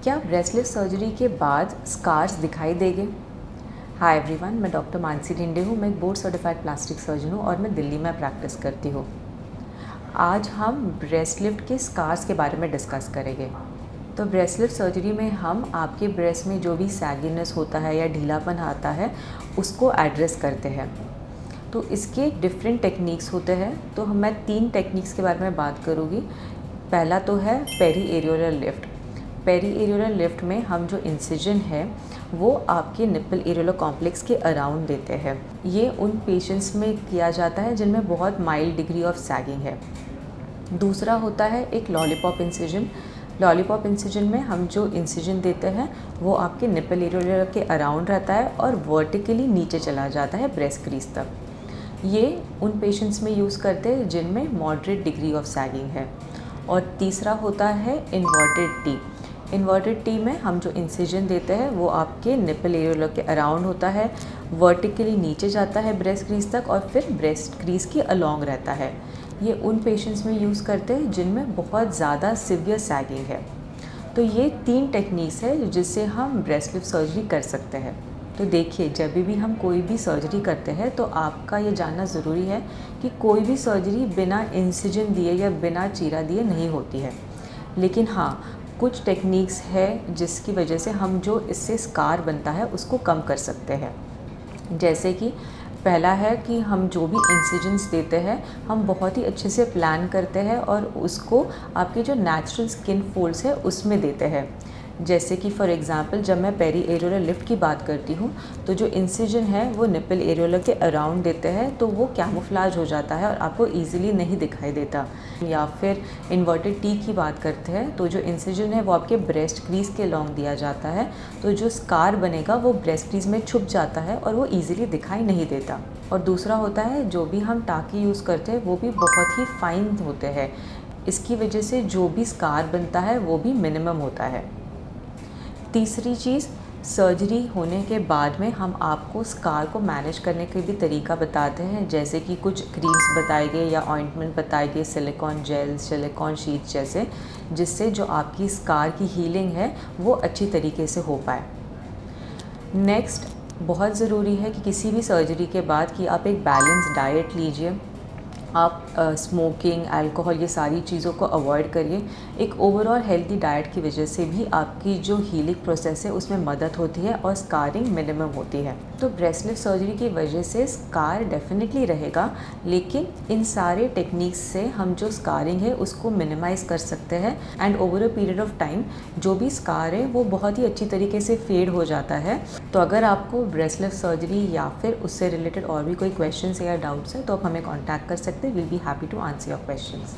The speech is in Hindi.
क्या ब्रेस्ट लिफ्ट सर्जरी के बाद स्कार्स दिखाई देंगे? हाय एवरीवन, मैं डॉक्टर मानसी ढिंडे हूँ। मैं एक बोर्ड सर्टिफाइड प्लास्टिक सर्जन हूँ और मैं दिल्ली में प्रैक्टिस करती हूँ। आज हम ब्रेस्ट लिफ्ट के स्कार्स के बारे में डिस्कस करेंगे। तो ब्रेस्ट लिफ्ट सर्जरी में हम आपके ब्रेस्ट में जो भी सैगिनेस होता है या ढीलापन आता है उसको एड्रेस करते हैं। तो इसके डिफरेंट टेक्निक्स होते हैं। तो मैं 3 टेक्निक्स के बारे में बात करूँगी। पहला तो है peri areolar lift. Peri areolar lift में हम जो इंसिजन है वो आपके निप्पल एरियोलर कॉम्प्लेक्स के अराउंड देते हैं। ये उन पेशेंट्स में किया जाता है जिनमें बहुत माइल्ड डिग्री ऑफ सैगिंग है। दूसरा होता है एक लॉलीपॉप इंसिजन। लॉलीपॉप इंसिजन में हम जो इंसिजन देते हैं वो आपके निप्पल एरियोलर के अराउंड रहता है और वर्टिकली नीचे चला जाता है ब्रेस्ट क्रीज तक। ये उन पेशेंट्स में यूज़ करते हैं जिनमें मॉडरेट डिग्री ऑफ सैगिंग है। और तीसरा होता है इन्वर्टेड टी। इन्वर्टेड टी में हम जो इंसिजन देते हैं वो आपके निप्पल एरियोलर के अराउंड होता है, वर्टिकली नीचे जाता है ब्रेस्ट क्रीज तक और फिर ब्रेस्ट क्रीज के अलॉन्ग रहता है। ये उन पेशेंट्स में यूज़ करते हैं जिनमें बहुत ज़्यादा सिवियर सैगिंग है। तो ये 3 टेक्निक्स है जिससे हम ब्रेस्ट लिफ्ट सर्जरी कर सकते हैं। तो देखिए, जब भी हम कोई भी सर्जरी करते हैं तो आपका ये जानना ज़रूरी है कि कोई भी सर्जरी बिना इंसिजन दिए या बिना चीरा दिए नहीं होती है। लेकिन हाँ, कुछ टेक्निक्स है जिसकी वजह से हम जो इससे स्कार बनता है उसको कम कर सकते हैं। जैसे कि पहला है कि हम जो भी इंसिजन्स देते हैं हम बहुत ही अच्छे से प्लान करते हैं और उसको आपके जो नेचुरल स्किन फोल्ड्स है उसमें देते हैं। जैसे कि फॉर एग्ज़ाम्पल जब मैं पेरी एरियोलर लिफ्ट की बात करती हूँ तो जो इंसिजन है वो निप्पल एरियोलर के अराउंड देते हैं तो वो कैमोफ्लेज हो जाता है और आपको ईजिली नहीं दिखाई देता। या फिर इन्वर्टेड टी की बात करते हैं तो जो इंसिजन है वो आपके ब्रेस्ट क्रीज के लॉन्ग दिया जाता है तो जो स्कार बनेगा वो ब्रेस्ट क्रीज में छुप जाता है और वो ईजिली दिखाई नहीं देता। और दूसरा होता है जो भी हम टाँके यूज़ करते हैं वो भी बहुत ही फाइन होते हैं। इसकी वजह से जो भी स्कार बनता है वो भी मिनिमम होता है। तीसरी चीज़, सर्जरी होने के बाद में हम आपको स्कार को मैनेज करने के भी तरीका बताते हैं। जैसे कि कुछ क्रीम्स बताए गए या ऑइंटमेंट बताए गए, सिलिकॉन जेल, सिलिकॉन शीट जैसे, जिससे जो आपकी स्कार की हीलिंग है वो अच्छी तरीके से हो पाए। नेक्स्ट, बहुत ज़रूरी है कि किसी भी सर्जरी के बाद कि आप एक बैलेंस डाइट लीजिए। आप स्मोकिंग, अल्कोहल, ये सारी चीज़ों को अवॉइड करिए। एक ओवरऑल हेल्दी डाइट की वजह से भी आपकी जो हीलिंग प्रोसेस है उसमें मदद होती है और स्कारिंग मिनिमम होती है। तो ब्रेस्ट लिफ्ट सर्जरी की वजह से स्कार डेफिनेटली रहेगा, लेकिन इन सारे टेक्निक्स से हम जो स्कारिंग है उसको मिनिमाइज़ कर सकते हैं and over a period of time जो भी स्कार है वो बहुत ही अच्छी तरीके से फेड हो जाता है। तो अगर आपको ब्रेस्ट लिफ्ट सर्जरी या फिर उससे रिलेटेड और भी कोई क्वेश्चन या डाउट्स है तो आप हमें कॉन्टैक्ट कर सकते हैं। We'll be happy to answer your questions.